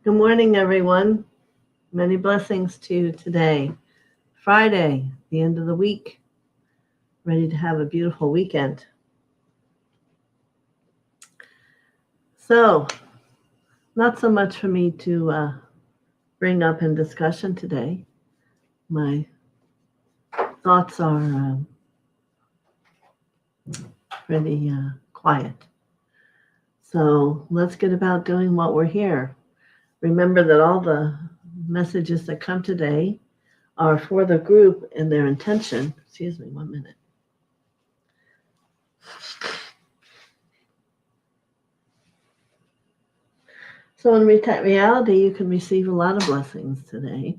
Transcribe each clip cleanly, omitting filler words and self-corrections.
Good morning, everyone. Many blessings to you today. Friday, the end of the week. Ready to have a beautiful weekend. So, not so much for me to bring up in discussion today. My thoughts are pretty quiet. So, let's get about doing what we're here. Remember that all the messages that come today are for the group and their intention. Excuse me, 1 minute. So in reality, you can receive a lot of blessings today.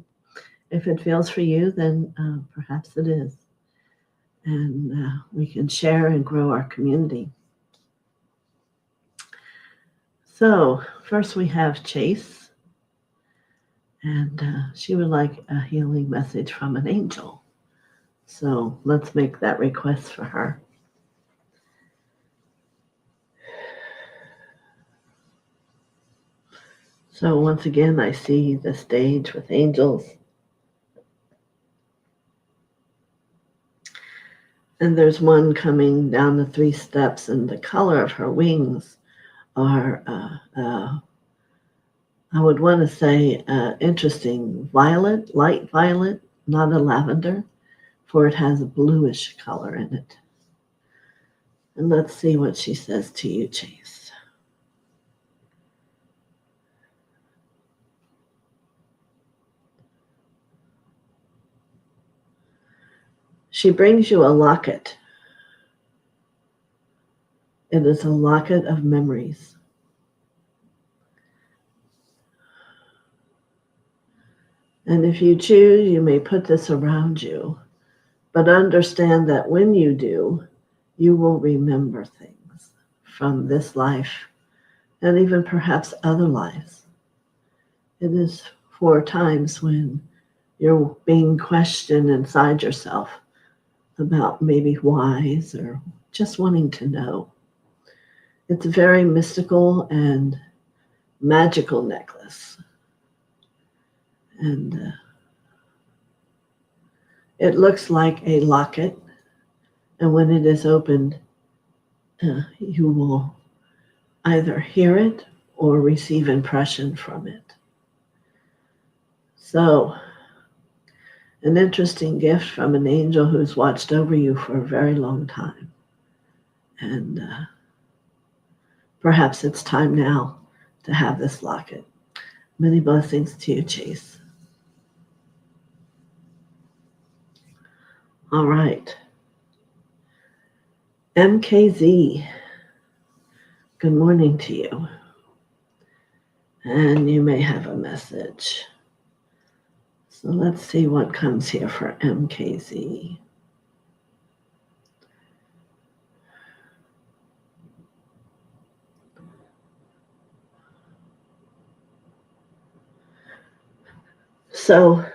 If it feels for you, then perhaps it is. And we can share and grow our community. So first we have Chase. And she would like a healing message from an angel. So let's make that request for her. So once again, I see the stage with angels. And there's one coming down the 3 steps, and the color of her wings are, I would want to say, interesting violet, light violet, not a lavender, for it has a bluish color in it. And let's see what she says to you, Chase. She brings you a locket. It is a locket of memories. And if you choose, you may put this around you, but understand that when you do, you will remember things from this life and even perhaps other lives. It is for times when you're being questioned inside yourself about maybe whys or just wanting to know. It's a very mystical and magical necklace. And it looks like a locket. And when it is opened, you will either hear it or receive impression from it. So, an interesting gift from an angel who's watched over you for a very long time. And perhaps it's time now to have this locket. Many blessings to you, Chase. All right. MKZ, good morning to you. And you may have a message. So let's see what comes here for MKZ. So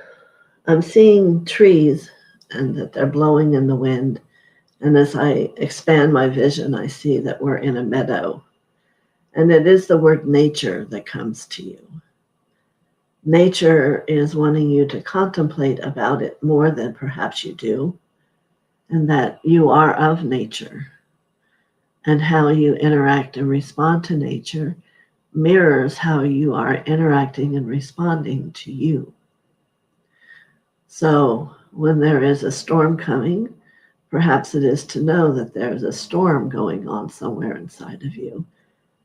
I'm seeing trees and that they're blowing in the wind. And as I expand my vision, I see that we're in a meadow. And it is the word nature that comes to you. Nature is wanting you to contemplate about it more than perhaps you do, and that you are of nature. And how you interact and respond to nature mirrors how you are interacting and responding to you. So when there is a storm coming, perhaps it is to know that there's a storm going on somewhere inside of you.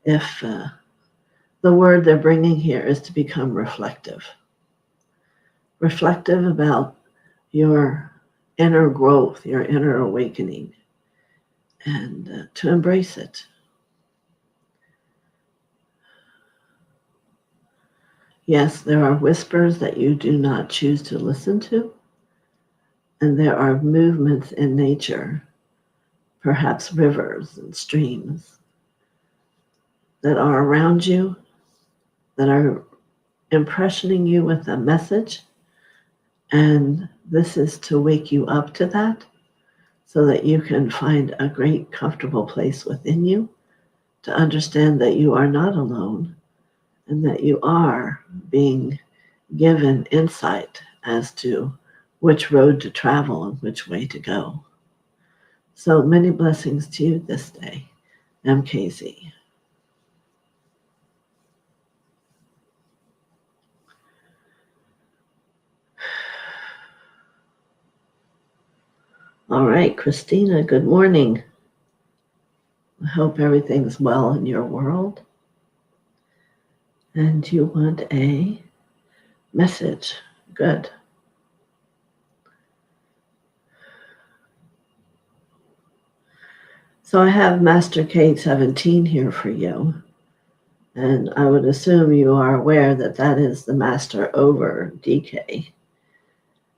If the word they're bringing here is to become reflective. Reflective about your inner growth, your inner awakening, and to embrace it. Yes, there are whispers that you do not choose to listen to, and there are movements in nature, perhaps rivers and streams, that are around you, that are impressioning you with a message, and this is to wake you up to that so that you can find a great comfortable place within you to understand that you are not alone and that you are being given insight as to which road to travel and which way to go. So many blessings to you this day, MKZ. All right, Christina, good morning. I hope everything's well in your world. And you want a message. Good. So I have Master Kate 17 here for you. And I would assume you are aware that that is the master over DK.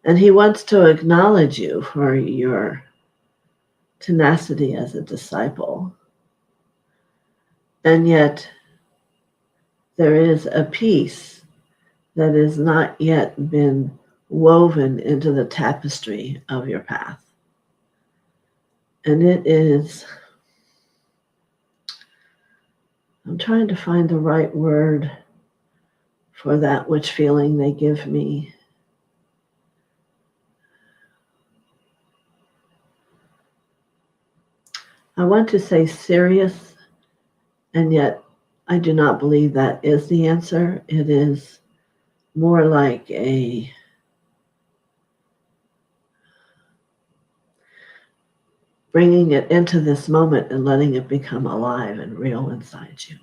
And he wants to acknowledge you for your tenacity as a disciple. And yet there is a piece that has not yet been woven into the tapestry of your path. And it is, I'm trying to find the right word for that which feeling they give me. I want to say serious, and yet I do not believe that is the answer. It is more like a bringing it into this moment and letting it become alive and real inside you.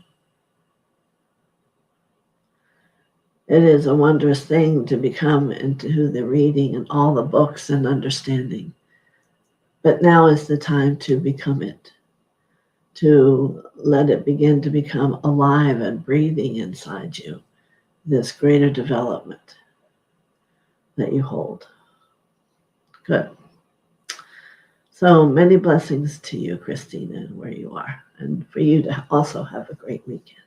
It is a wondrous thing to become into the reading and all the books and understanding. But now is the time to become it, to let it begin to become alive and breathing inside you, this greater development that you hold. Good. So many blessings to you, Christina, where you are, and for you to also have a great weekend.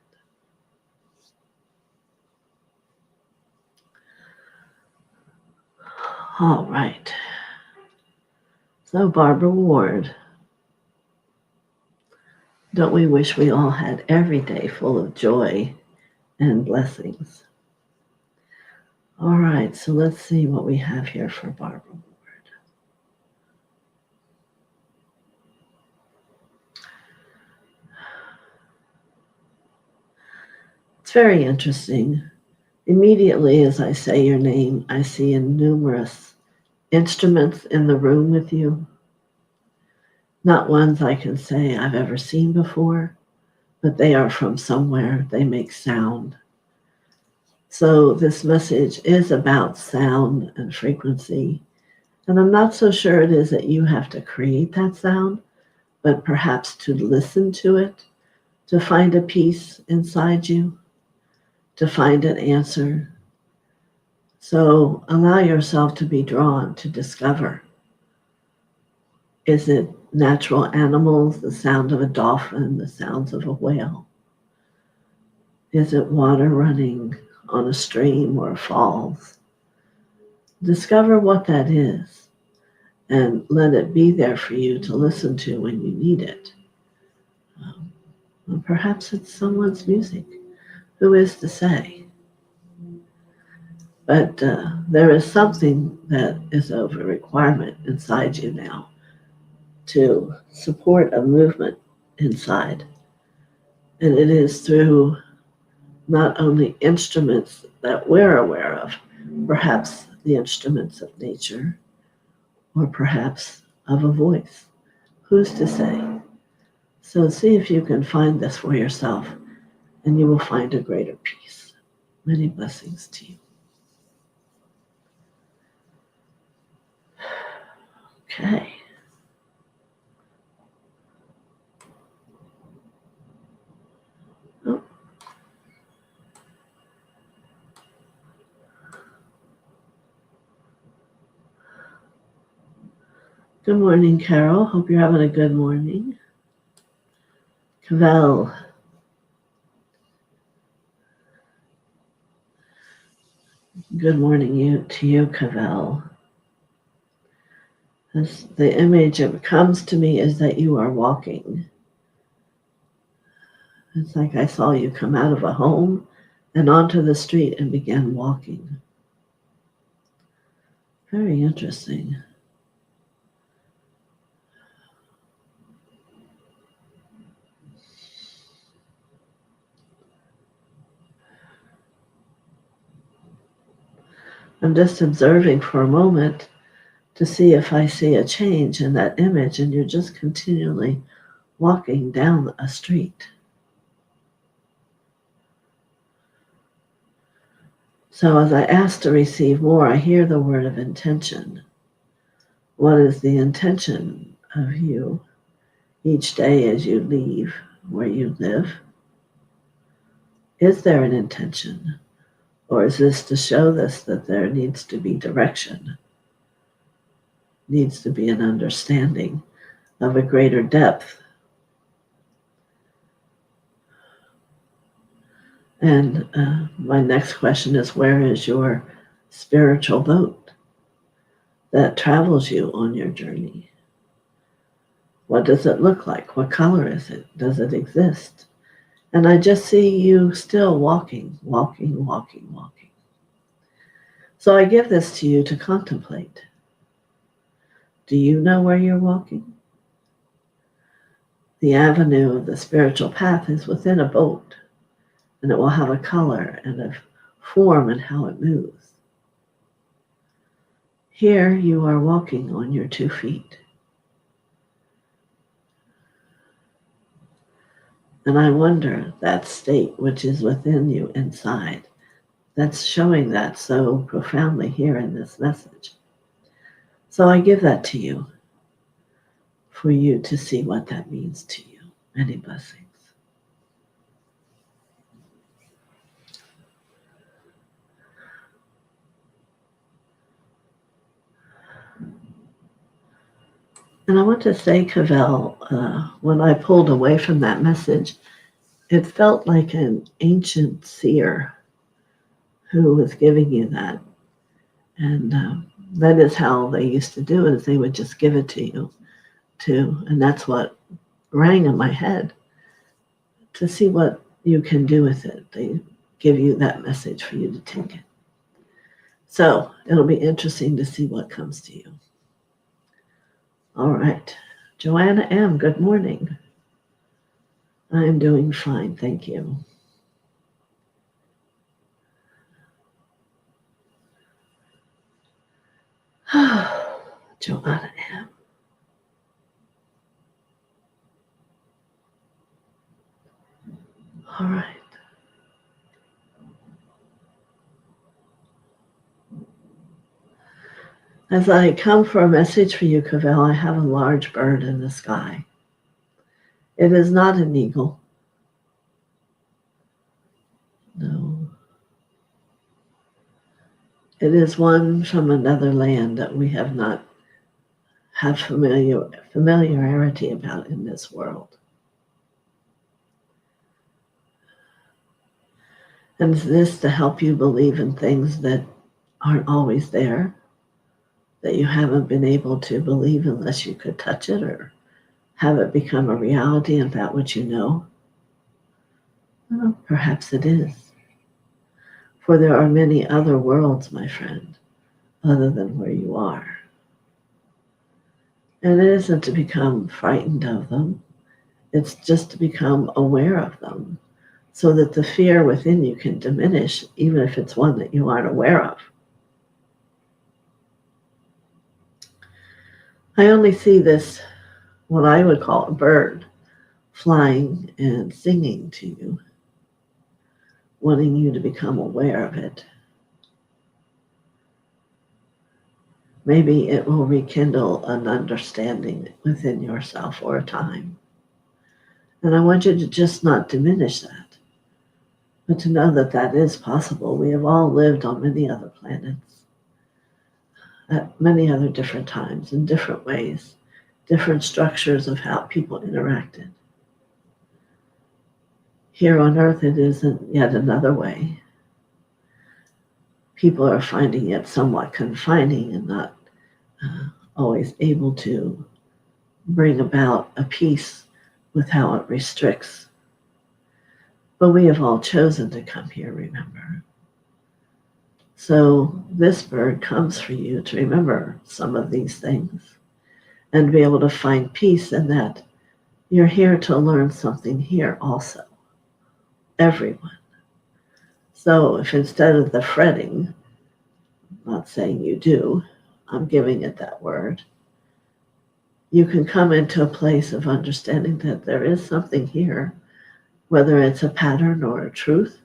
All right. So Barbara Ward, don't we wish we all had every day full of joy and blessings? All right, so let's see what we have here for Barbara Ward. It's very interesting. Immediately as I say your name, I see numerous instruments in the room with you. Not ones I can say I've ever seen before, but they are from somewhere. They make sound. So this message is about sound and frequency. And I'm not so sure it is that you have to create that sound, but perhaps to listen to it, to find a peace inside you, to find an answer. So allow yourself to be drawn to discover. Is it natural animals, the sound of a dolphin, the sounds of a whale? Is it water running on a stream or falls? Discover what that is and let it be there for you to listen to when you need it. Or perhaps it's someone's music. Who is to say? But there is something that is of a requirement inside you now to support a movement inside. And it is through not only instruments that we're aware of, perhaps the instruments of nature, or perhaps of a voice. Who's to say? So see if you can find this for yourself, and you will find a greater peace. Many blessings to you. Okay. Oh. Good morning, Carol. Hope you're having a good morning. Cavell. Good morning to you, Cavell. The image that comes to me is that you are walking. It's like I saw you come out of a home and onto the street and began walking. Very interesting. I'm just observing for a moment to see if I see a change in that image, and you're just continually walking down a street. So as I ask to receive more, I hear the word of intention. What is the intention of you each day as you leave where you live? Is there an intention? Or is this to show us that there needs to be direction, needs to be an understanding of a greater depth? And my next question is, where is your spiritual boat that travels you on your journey? What does it look like? What color is it? Does it exist? And I just see you still walking, walking, walking, walking. So I give this to you to contemplate. Do you know where you're walking? The avenue of the spiritual path is within a boat, and it will have a color and a form and how it moves. Here you are walking on your 2 feet. And I wonder, that state which is within you inside, that's showing that so profoundly here in this message. So I give that to you for you to see what that means to you. Many blessings. And I want to say, Cavell, when I pulled away from that message, it felt like an ancient seer who was giving you that. And that is how they used to do it, is they would just give it to you too. And that's what rang in my head, to see what you can do with it. They give you that message for you to take it. So it'll be interesting to see what comes to you. All right. Joanna M., good morning. I'm doing fine, thank you. Joanna M. All right. As I come for a message for you, Cavell, I have a large bird in the sky. It is not an eagle. No. It is one from another land that we have not had familiarity about in this world. And is this to help you believe in things that aren't always there, that you haven't been able to believe unless you could touch it or have it become a reality in that which you know? Well, perhaps it is. For there are many other worlds, my friend, other than where you are. And it isn't to become frightened of them. It's just to become aware of them so that the fear within you can diminish, even if it's one that you aren't aware of. I only see this, what I would call a bird, flying and singing to you, wanting you to become aware of it. Maybe it will rekindle an understanding within yourself for a time. And I want you to just not diminish that, but to know that that is possible. We have all lived on many other planets at many other different times in different ways, different structures of how people interacted. Here on Earth, it isn't yet another way. People are finding it somewhat confining and not always able to bring about a peace with how it restricts. But we have all chosen to come here, remember. So this bird comes for you to remember some of these things and be able to find peace in that you're here to learn something here also. Everyone. So if instead of the fretting, I'm not saying you do, I'm giving it that word, you can come into a place of understanding that there is something here, whether it's a pattern or a truth,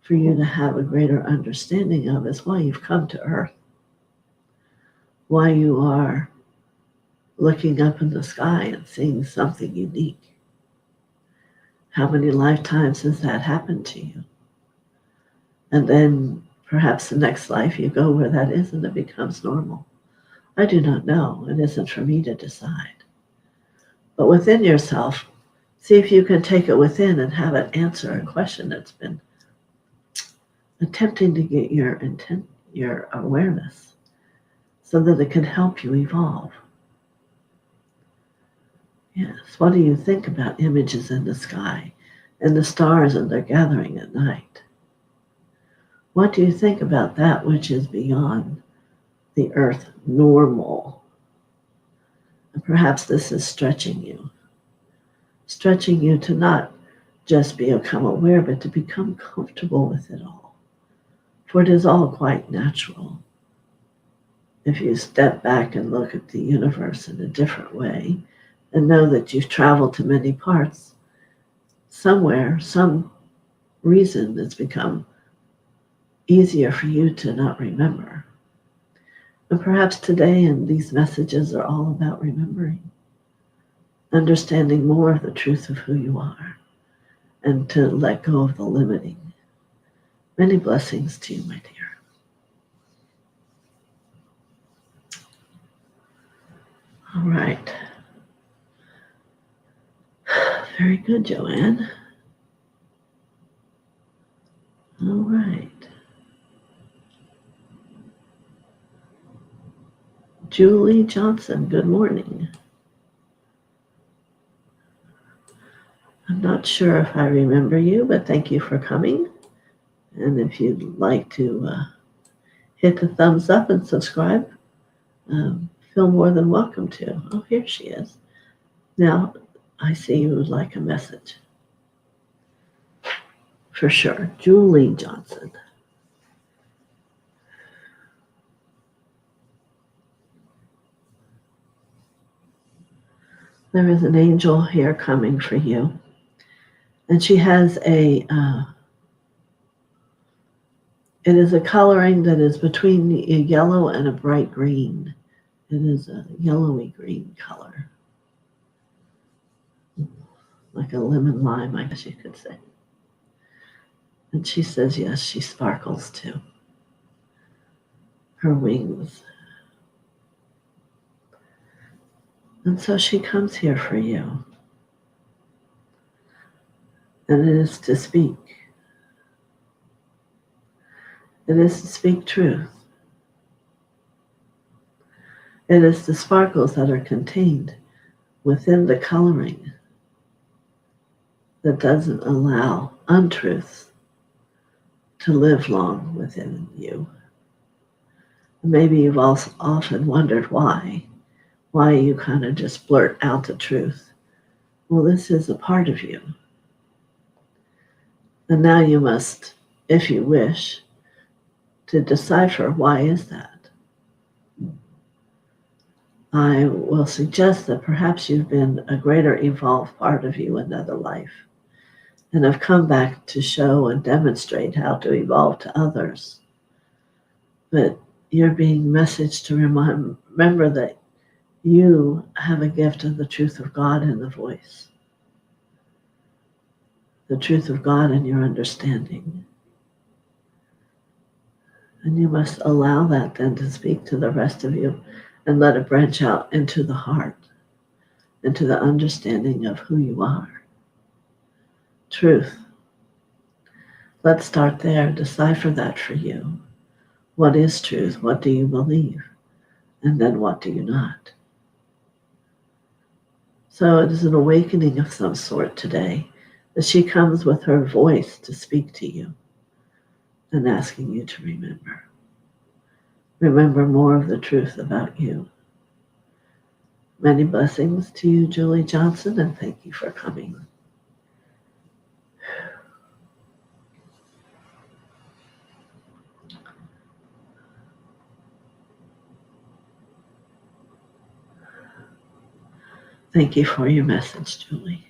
for you to have a greater understanding of is why you've come to Earth, why you are looking up in the sky and seeing something unique. How many lifetimes has that happened to you? And then perhaps the next life you go where that is and it becomes normal. I do not know. It isn't for me to decide. But within yourself, see if you can take it within and have it answer a question that's been attempting to get your intent, your awareness, so that it can help you evolve. Yes, what do you think about images in the sky and the stars and their gathering at night? What do you think about that which is beyond the earth normal? And perhaps this is stretching you to not just become aware, but to become comfortable with it all. For it is all quite natural. If you step back and look at the universe in a different way and know that you've traveled to many parts, somewhere, some reason it's become easier for you to not remember. And perhaps today and these messages are all about remembering, understanding more of the truth of who you are, and to let go of the limiting. Many blessings to you, my dear. All right. Very good, Joanne. All right. Julie Johnson, good morning. I'm not sure if I remember you, but thank you for coming. And if you'd like to hit the thumbs up and subscribe, feel more than welcome to. Oh, here she is. Now, I see you would like a message. For sure. Julie Johnson. There is an angel here coming for you. And she has it is a coloring that is between a yellow and a bright green. It is a yellowy green color. Like a lemon lime, I guess you could say. And she says, yes, she sparkles too. Her wings. And so she comes here for you. And it is to speak. It is to speak truth. It is the sparkles that are contained within the coloring that doesn't allow untruths to live long within you. Maybe you've also often wondered why you kind of just blurt out the truth. Well, this is a part of you. And now you must, if you wish, to decipher why is that. I will suggest that perhaps you've been a greater evolved part of you in another life and have come back to show and demonstrate how to evolve to others. But you're being messaged to remember that you have a gift of the truth of God in the voice. The truth of God in your understanding. And you must allow that then to speak to the rest of you and let it branch out into the heart, into the understanding of who you are. Truth. Let's start there. Decipher that for you. What is truth? What do you believe? And then what do you not? So it is an awakening of some sort today that she comes with her voice to speak to you and asking you to remember. Remember more of the truth about you. Many blessings to you, Julie Johnson, and thank you for coming. Thank you for your message, Julie.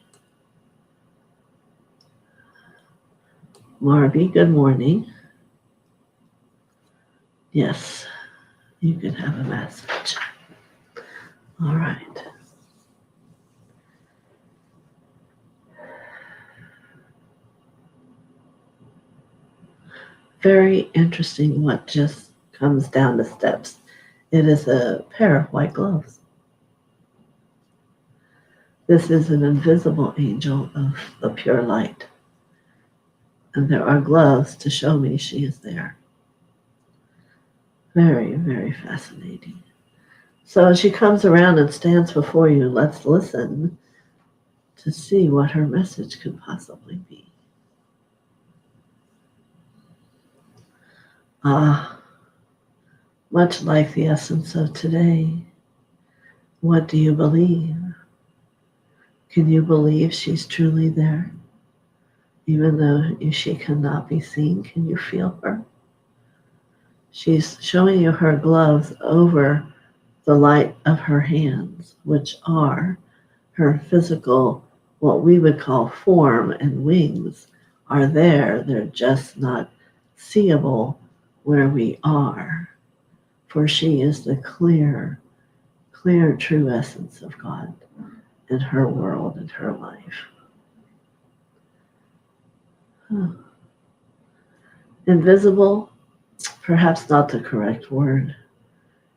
Marby, good morning. Yes, you can have a message. All right. Very interesting what just comes down the steps. It is a pair of white gloves. This is an invisible angel of the pure light. And there are gloves to show me she is there. Very, very fascinating. So as she comes around and stands before you, let's listen to see what her message could possibly be. Much like the essence of today, what do you believe? Can you believe she's truly there? Even though she cannot be seen, can you feel her? She's showing you her gloves over the light of her hands, which are her physical, what we would call form and wings, are there. They're just not seeable where we are. For she is the clear, true essence of God in her world and her life. Invisible, perhaps not the correct word.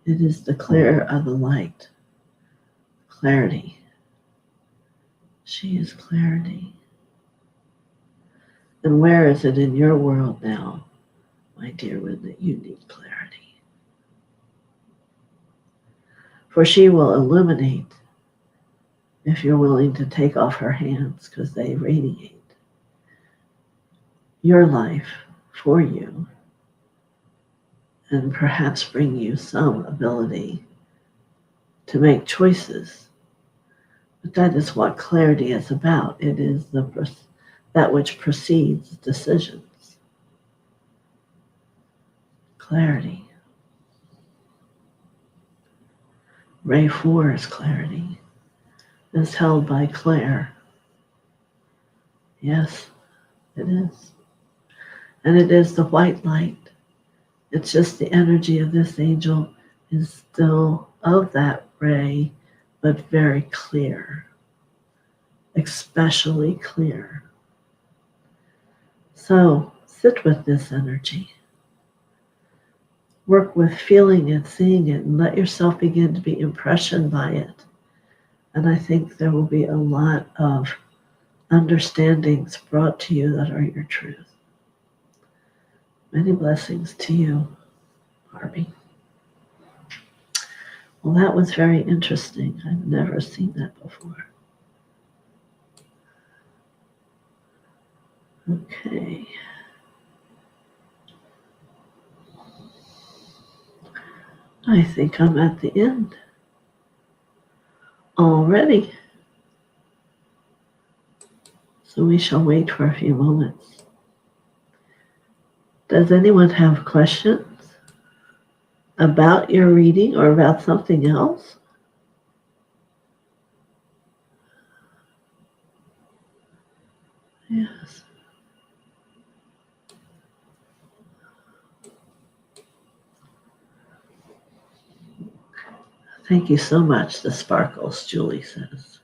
It is the clear of the light. Clarity. She is clarity. And where is it in your world now, my dear one, that you need clarity? For she will illuminate if you're willing to take off her hands, because they radiate your life for you and perhaps bring you some ability to make choices. But that is what clarity is about. It is that which precedes decisions. Clarity. Ray 4 is clarity. It's held by Claire. Yes, it is. And it is the white light. It's just the energy of this angel is still of that ray, but very clear. Especially clear. So sit with this energy. Work with feeling it, seeing it, and let yourself begin to be impressioned by it. And I think there will be a lot of understandings brought to you that are your truth. Many blessings to you, Barbie. Well, that was very interesting. I've never seen that before. Okay. I think I'm at the end already. So we shall wait for a few moments. Does anyone have questions about your reading or about something else? Yes. Thank you so much, the sparkles, Julie says.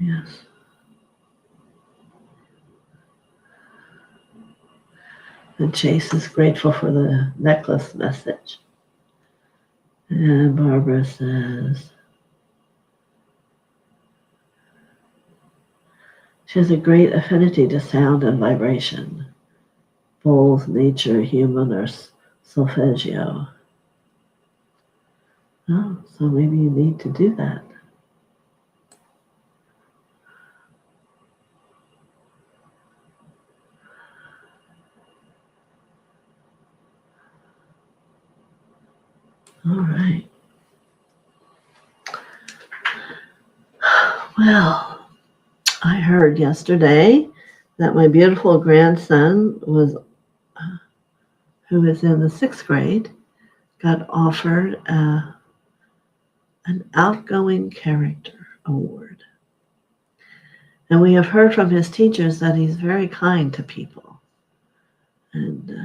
Yes. And Chase is grateful for the necklace message. And Barbara says, she has a great affinity to sound and vibration. Bowls, nature, human, or solfeggio. Oh, so maybe you need to do that. All right. Well, I heard yesterday that my beautiful grandson who is in the 6th grade, got offered an outgoing character award. And we have heard from his teachers that he's very kind to people. And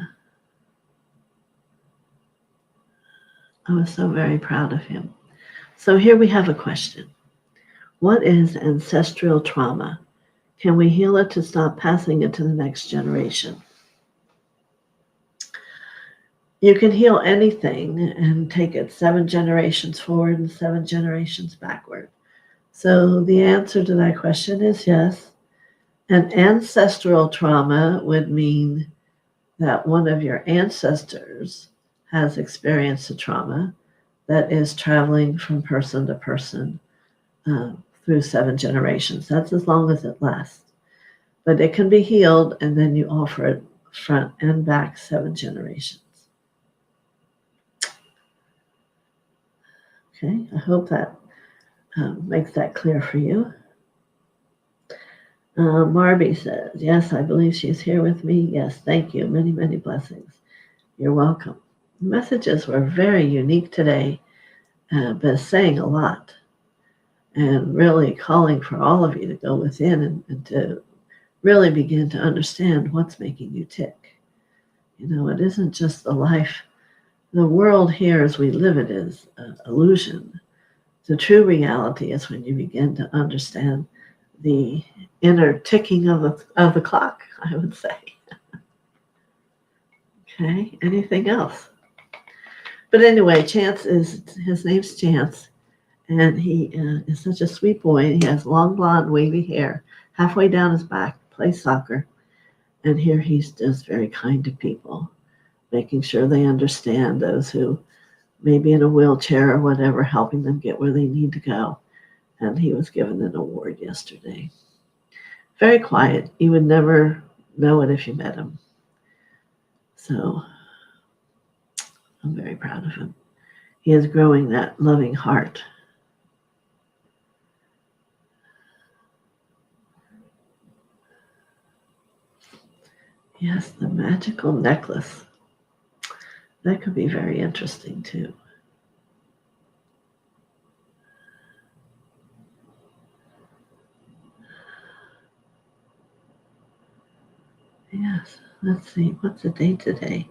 I was so very proud of him. So here we have a question. What is ancestral trauma? Can we heal it to stop passing it to the next generation? You can heal anything and take it 7 generations forward and 7 generations backward. So the answer to that question is yes. An ancestral trauma would mean that one of your ancestors has experienced a trauma that is traveling from person to person through 7 generations. That's as long as it lasts. But it can be healed, and then you offer it front and back 7 generations. Okay, I hope that makes that clear for you. Marby says, yes, I believe she's here with me. Yes, thank you. Many, many blessings. You're welcome. The messages were very unique today, but saying a lot and really calling for all of you to go within and to really begin to understand what's making you tick. You know, it isn't just the life. The world here as we live it is an illusion. The true reality is when you begin to understand the inner ticking of the clock, I would say. Okay, anything else? But anyway, his name's Chance, and he is such a sweet boy. He has long blonde wavy hair, halfway down his back, plays soccer, and here he's just very kind to people, making sure they understand those who may be in a wheelchair or whatever, helping them get where they need to go. And he was given an award yesterday. Very quiet. You would never know it if you met him. So I'm very proud of him. He is growing that loving heart. Yes, the magical necklace. That could be very interesting too. Yes, let's see. What's the date today?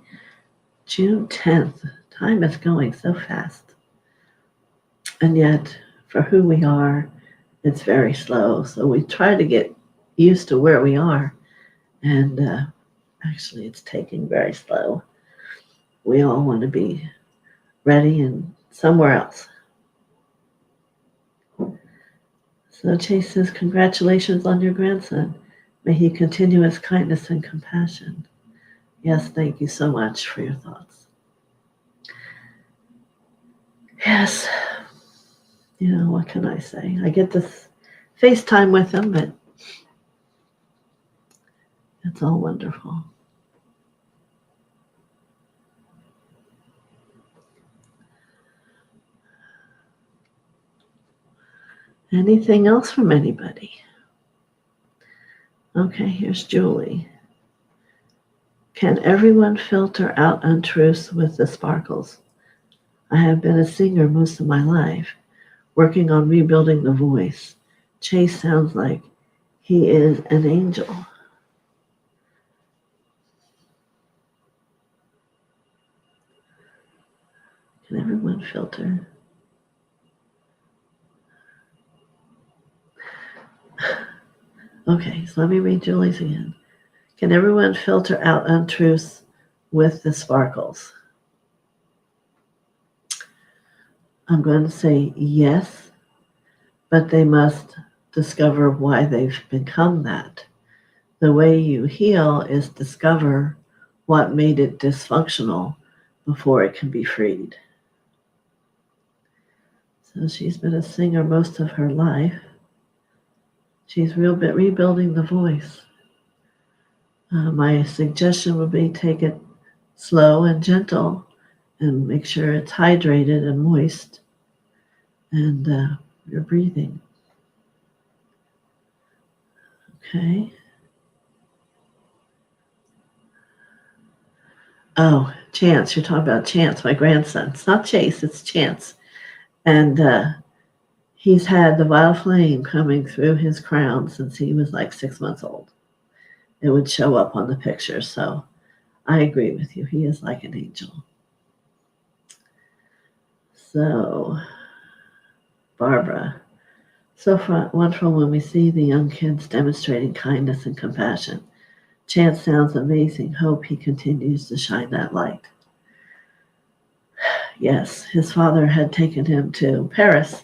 June 10th. Time is going so fast. And yet, for who we are, it's very slow. So we try to get used to where we are. And actually, it's taking very slow. We all want to be ready and somewhere else. So Chase says, congratulations on your grandson. May he continue his kindness and compassion. Yes, thank you so much for your thoughts. Yes, you know, what can I say? I get this FaceTime with him, but it's all wonderful. Anything else from anybody? Okay, here's Julie. Can everyone filter out untruths with the sparkles? I have been a singer most of my life, working on rebuilding the voice. Chase sounds like he is an angel. Can everyone filter? Okay, so let me read Julie's again. Can everyone filter out untruths with the sparkles? I'm going to say yes, but they must discover why they've become that. The way you heal is discover what made it dysfunctional before it can be freed. So she's been a singer most of her life. She's rebuilding the voice. My suggestion would be take it slow and gentle and make sure it's hydrated and moist, and you're breathing. Okay. Oh, Chance. You're talking about Chance, my grandson. It's not Chase, it's Chance. And he's had the violet flame coming through his crown since he was like 6 months old. It would show up on the picture. So I agree with you. He is like an angel. So, Barbara. So wonderful when we see the young kids demonstrating kindness and compassion. Chance sounds amazing. Hope he continues to shine that light. Yes, his father had taken him to Paris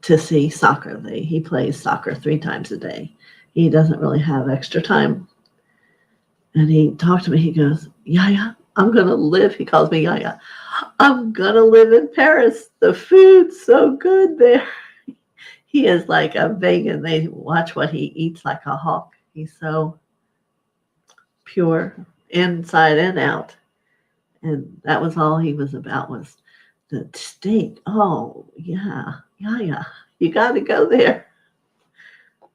to see soccer. He plays soccer 3 times a day. He doesn't really have extra time. And he talked to me. He goes, Yaya, I'm going to live. He calls me Yaya. I'm going to live in Paris. The food's so good there. He is like a vegan. They watch what he eats like a hawk. He's so pure inside and out. And that was all he was about, was the steak. Oh, yeah, you got to go there.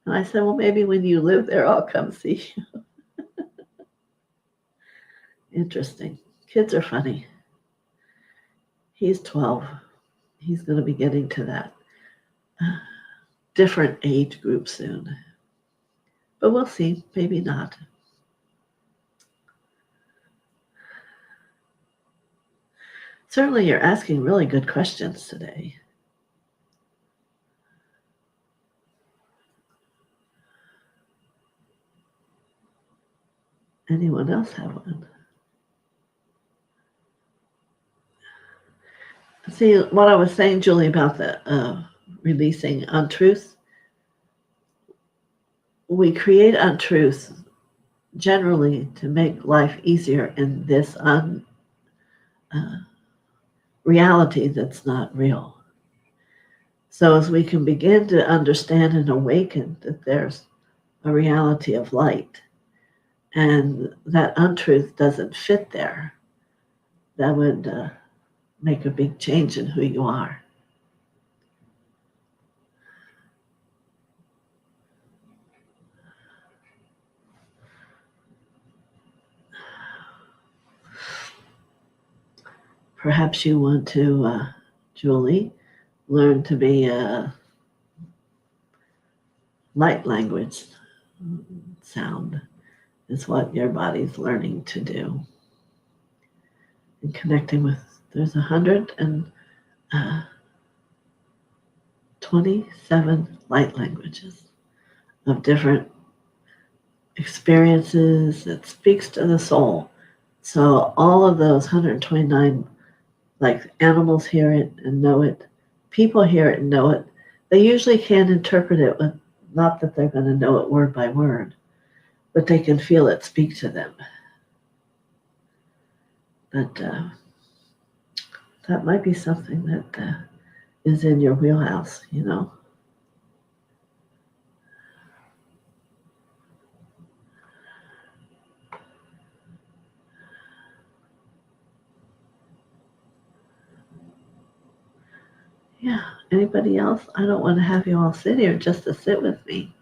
And I said, well, maybe when you live there, I'll come see you. Interesting. Kids are funny. He's 12. He's going to be getting to that different age group soon. But we'll see. Maybe not. Certainly, you're asking really good questions today. Anyone else have one? See, what I was saying, Julie, about the releasing untruth. We create untruth generally to make life easier in this reality that's not real. So as we can begin to understand and awaken that there's a reality of light, and that untruth doesn't fit there, that would make a big change in who you are. Perhaps you want to, Julie, learn to be a light language sound is what your body's learning to do. And connecting with, there's 127 light languages of different experiences that speaks to the soul. So all of those 129, like animals hear it and know it, people hear it and know it. They usually can't interpret it, with, not that they're going to know it word by word, but they can feel it speak to them. But that might be something that is in your wheelhouse, you know. Yeah. Anybody else? I don't want to have you all sit here just to sit with me.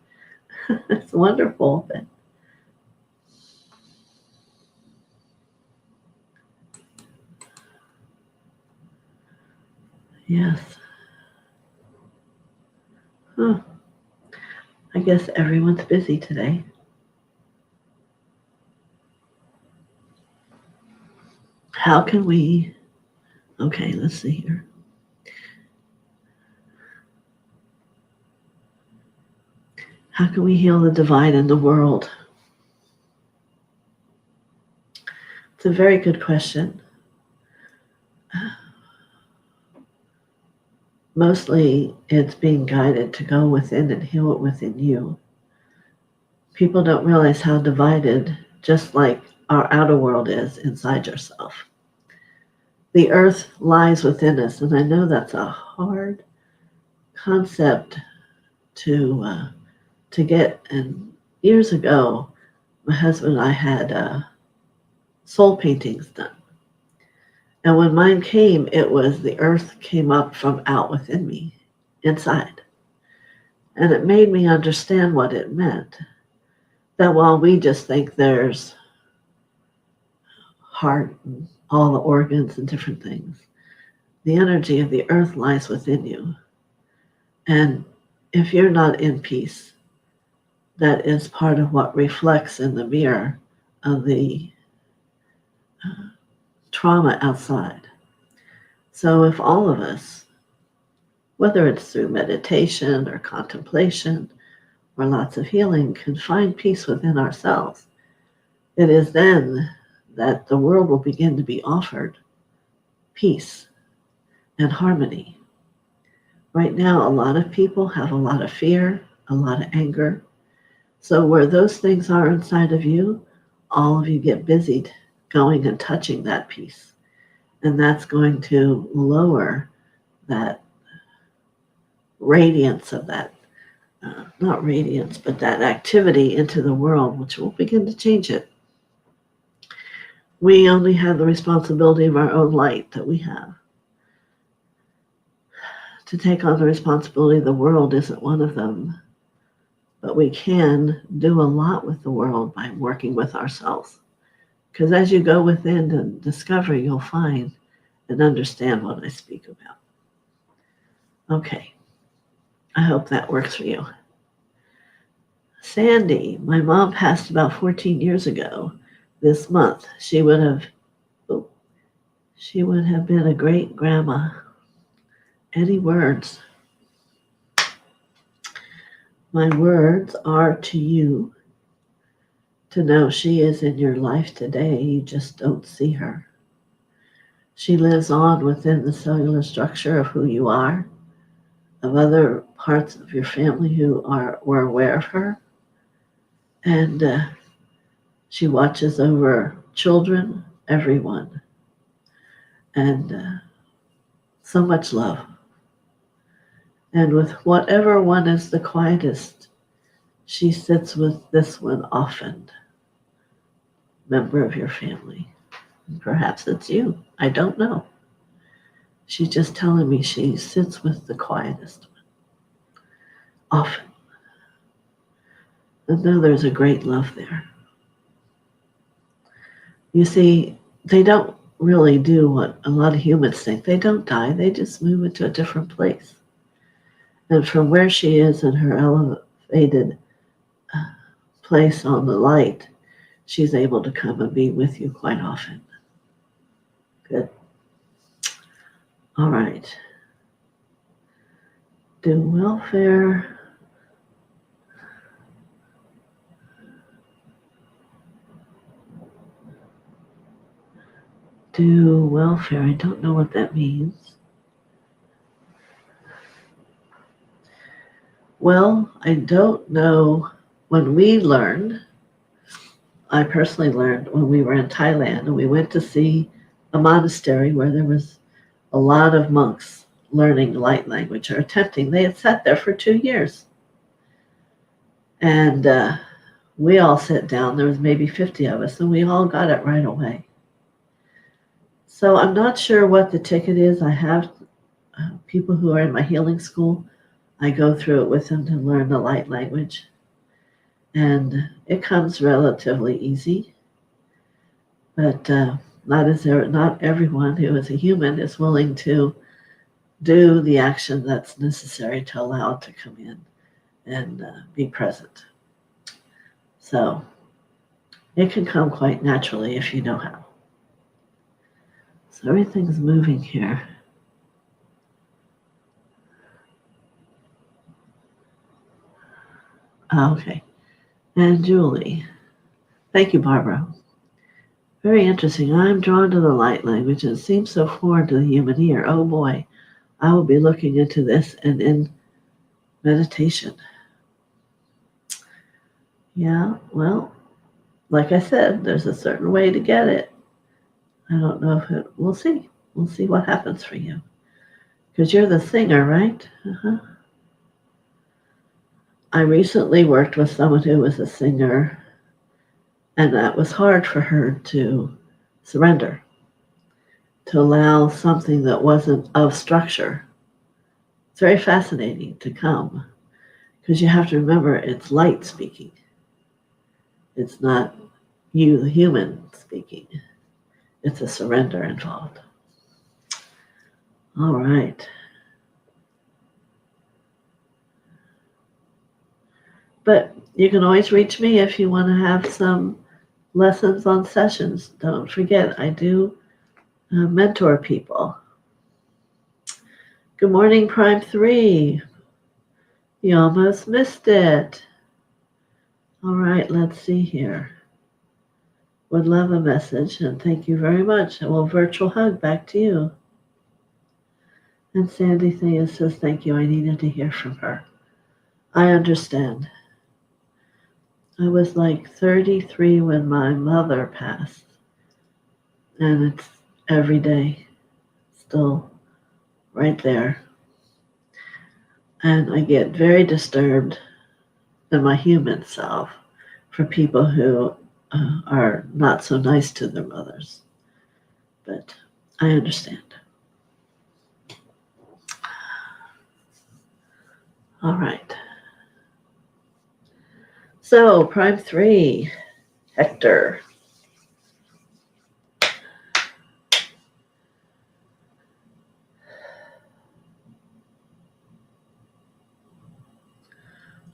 It's wonderful, but yes. Huh. I guess everyone's busy today. How can we? Okay, let's see here. How can we heal the divide in the world? It's a very good question. Mostly it's being guided to go within and heal it within you. People don't realize how divided, just like our outer world is, inside yourself. The earth lies within us, and I know that's a hard concept to get. And years ago, my husband and I had soul paintings done. And when mine came, it was the earth came up from out within me, inside. And it made me understand what it meant. That while we just think there's heart and all the organs and different things, the energy of the earth lies within you. And if you're not in peace, that is part of what reflects in the mirror of the trauma outside. So if all of us, whether it's through meditation or contemplation or lots of healing, can find peace within ourselves, it is then that the world will begin to be offered peace and harmony. Right now, a lot of people have a lot of fear, a lot of anger. So where those things are inside of you, all of you get busied going and touching that peace. And that's going to lower that radiance of that, not radiance, but that activity into the world, which will begin to change it. We only have the responsibility of our own light that we have. To take on the responsibility of the world isn't one of them, but we can do a lot with the world by working with ourselves. Because as you go within and discover, you'll find and understand what I speak about. Okay, I hope that works for you. Sandy, my mom passed about 14 years ago this month. She would have been a great grandma. Any words? My words are to you to know she is in your life today. You just don't see her. She lives on within the cellular structure of who you are, of other parts of your family who were aware of her. And she watches over children, everyone. And so much love. And with whatever one is the quietest, she sits with this one often, member of your family. And perhaps it's you. I don't know. She's just telling me she sits with the quietest one, often. And know there's a great love there. You see, they don't really do what a lot of humans think. They don't die. They just move into a different place. And from where she is in her elevated place on the light, she's able to come and be with you quite often. Good. All right. Do welfare. Do welfare. I don't know what that means. Well, I don't know. When we learned, I personally learned when we were in Thailand and we went to see a monastery where there was a lot of monks learning light language or attempting. They had sat there for 2 years. And we all sat down. There was maybe 50 of us, and we all got it right away. So I'm not sure what the ticket is. I have people who are in my healing school. I go through it with them to learn the light language. And it comes relatively easy. But not everyone who is a human is willing to do the action that's necessary to allow it to come in and be present. So it can come quite naturally if you know how. So everything's moving here. Okay. And Julie. Thank you, Barbara. Very interesting. I'm drawn to the light language and it seems so foreign to the human ear. Oh boy, I will be looking into this and in meditation. Yeah, well, like I said, there's a certain way to get it. I don't know if it, we'll see. We'll see what happens for you. Because you're the singer, right? Uh-huh. I recently worked with someone who was a singer, and that was hard for her to surrender. to allow something that wasn't of structure. It's very fascinating to come because you have to remember it's light speaking. It's not you, the human, speaking. It's a surrender involved. All right. But you can always reach me if you want to have some lessons on sessions. Don't forget, I do mentor people. Good morning, Prime 3. You almost missed it. All right, let's see here. Would love a message, and thank you very much. A little virtual hug back to you. And Sandy Thea says, thank you. I needed to hear from her. I understand. I was like 33 when my mother passed, and it's every day, still right there. And I get very disturbed in my human self for people who are not so nice to their mothers. But I understand. All right. So, Prime 3, Hector.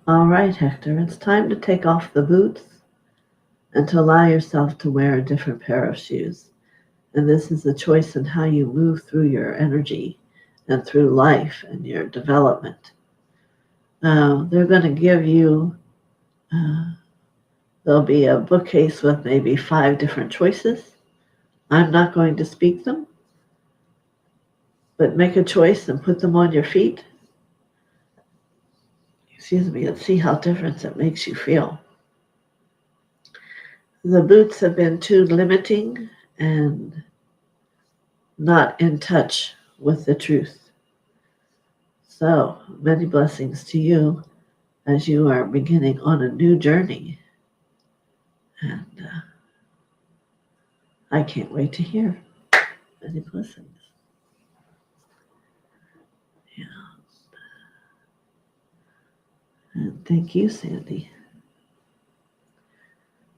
All right, Hector, it's time to take off the boots and to allow yourself to wear a different pair of shoes. And this is a choice in how you move through your energy and through life and your development. They're going to give you, there'll be a bookcase with maybe 5 different choices. I'm not going to speak them, but make a choice and put them on your feet. And see how different it makes you feel. The boots have been too limiting and not in touch with the truth. So, many blessings to you as you are beginning on a new journey. And I can't wait to hear. Many blessings. Yeah. And thank you, Sandy.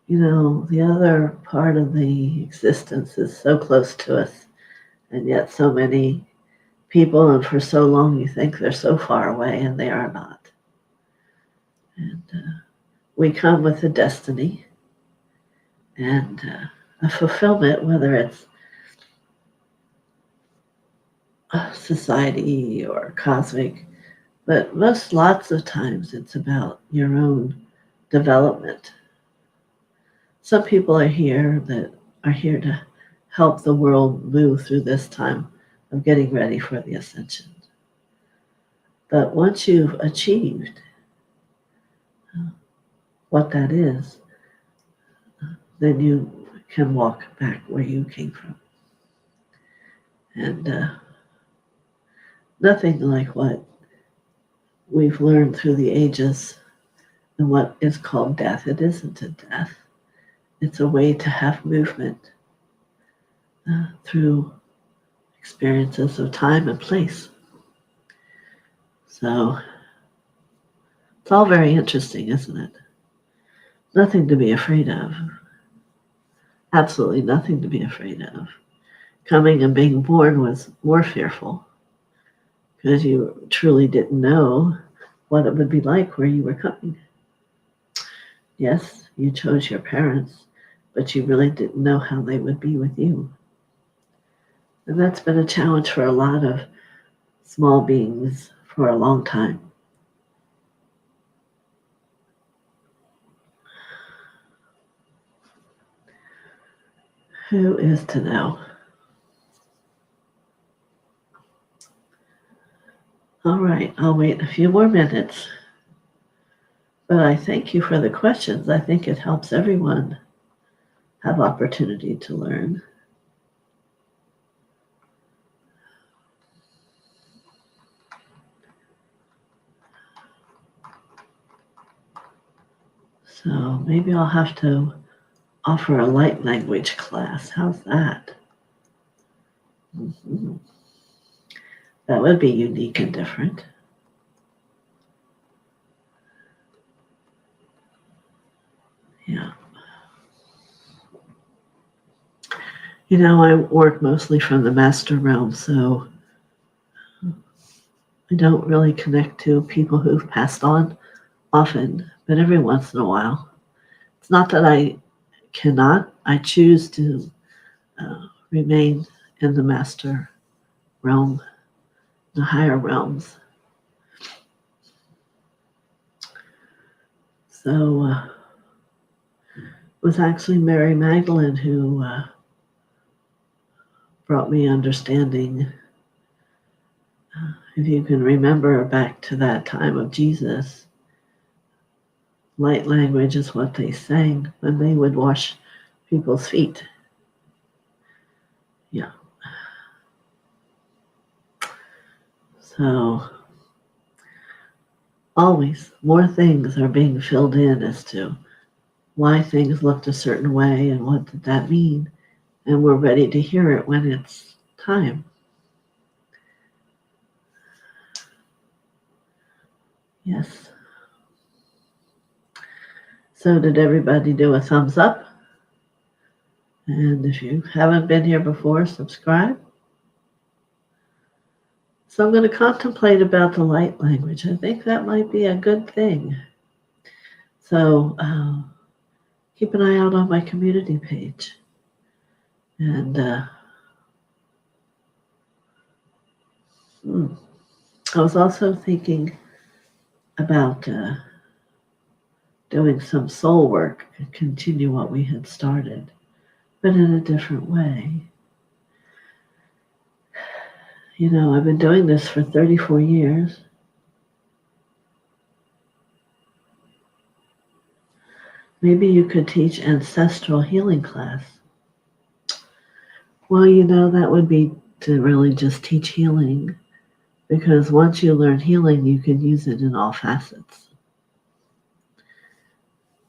You know, the other part of the existence is so close to us, and yet so many people, and for so long you think they're so far away, and they are not. And we come with a destiny and a fulfillment, whether it's society or cosmic, but lots of times it's about your own development. Some people are here to help the world move through this time of getting ready for the ascension. But once you've achieved what that is, then you can walk back where you came from. And nothing like what we've learned through the ages and what is called death. It isn't a death. It's a way to have movement through experiences of time and place. So it's all very interesting, isn't it? Nothing to be afraid of. Absolutely nothing to be afraid of. Coming and being born was more fearful because you truly didn't know what it would be like where you were coming. Yes, you chose your parents, but you really didn't know how they would be with you. And that's been a challenge for a lot of small beings for a long time. Who is to know? All right, I'll wait a few more minutes. But I thank you for the questions. I think it helps everyone have opportunity to learn. So maybe I'll have to offer a light language class. How's that? Mhm. That would be unique and different. Yeah. I work mostly from the master realm, so I don't really connect to people who've passed on often, but every once in a while. It's not that I cannot, I choose to remain in the master realm, the higher realms. So it was actually Mary Magdalene who brought me understanding. If you can remember back to that time of Jesus, light language is what they sang when they would wash people's feet. Yeah. So always more things are being filled in as to why things looked a certain way and what did that mean. And we're ready to hear it when it's time. Yes. So did everybody do a thumbs up? And if you haven't been here before, subscribe. So I'm going to contemplate about the light language. I think that might be a good thing. So keep an eye out on my community page. And I was also thinking about doing some soul work and continue what we had started, but in a different way. I've been doing this for 34 years. Maybe you could teach ancestral healing class. Well, that would be to really just teach healing, because once you learn healing, you can use it in all facets.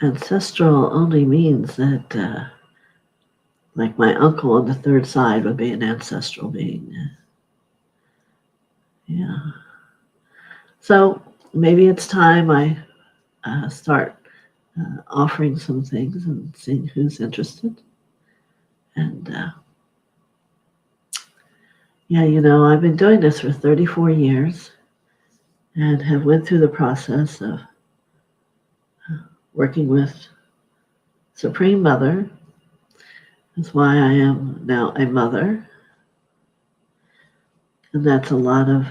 Ancestral only means that, like my uncle on the third side would be an ancestral being. Yeah. So maybe it's time I start offering some things and seeing who's interested. And I've been doing this for 34 years and have went through the process of working with Supreme Mother. That's why I am now a mother. And that's a lot of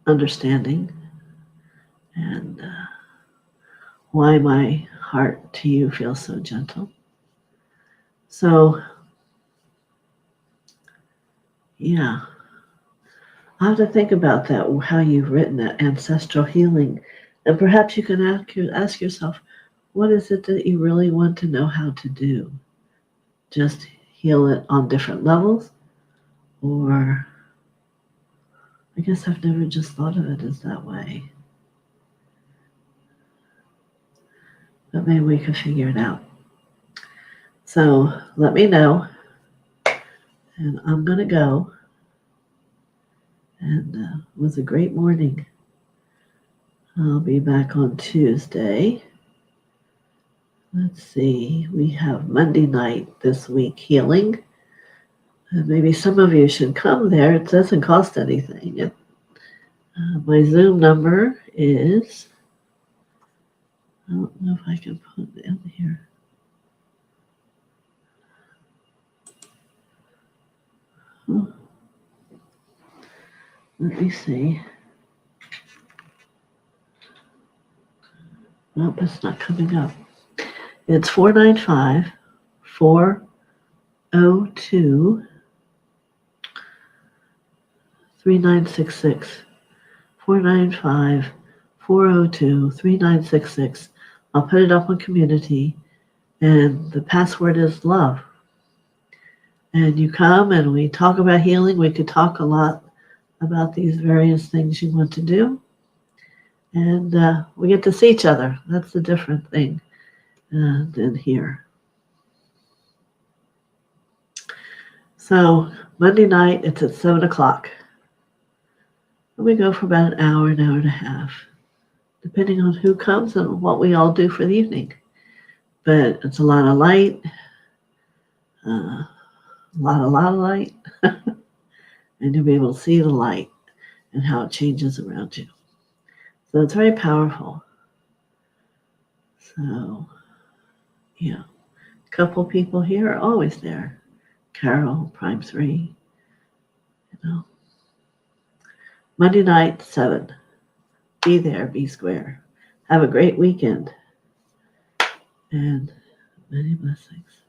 understanding and why my heart to you feels so gentle. So, yeah, I have to think about that, how you've written that ancestral healing. And perhaps you can ask yourself, what is it that you really want to know how to do? Just heal it on different levels? Or I guess I've never just thought of it as that way. But maybe we could figure it out. So let me know. And I'm going to go. And it was a great morning. I'll be back on Tuesday. Let's see. We have Monday night this week healing. Maybe some of you should come there. It doesn't cost anything. My Zoom number is, I don't know if I can put it in here. Let me see. Nope, it's not coming up. It's 495-402-3966. 495-402-3966. I'll put it up on community, and the password is love. And you come and we talk about healing. We could talk a lot about these various things you want to do. And we get to see each other. That's the different thing than here. So Monday night, it's at 7 o'clock. And we go for about an hour and a half, depending on who comes and what we all do for the evening. But it's a lot of light, a lot of light, and you'll be able to see the light and how it changes around you. So it's very powerful. So, yeah, a couple people here are always there. Carol, Prime 3, Monday night, 7. Be there, be square. Have a great weekend. And many blessings.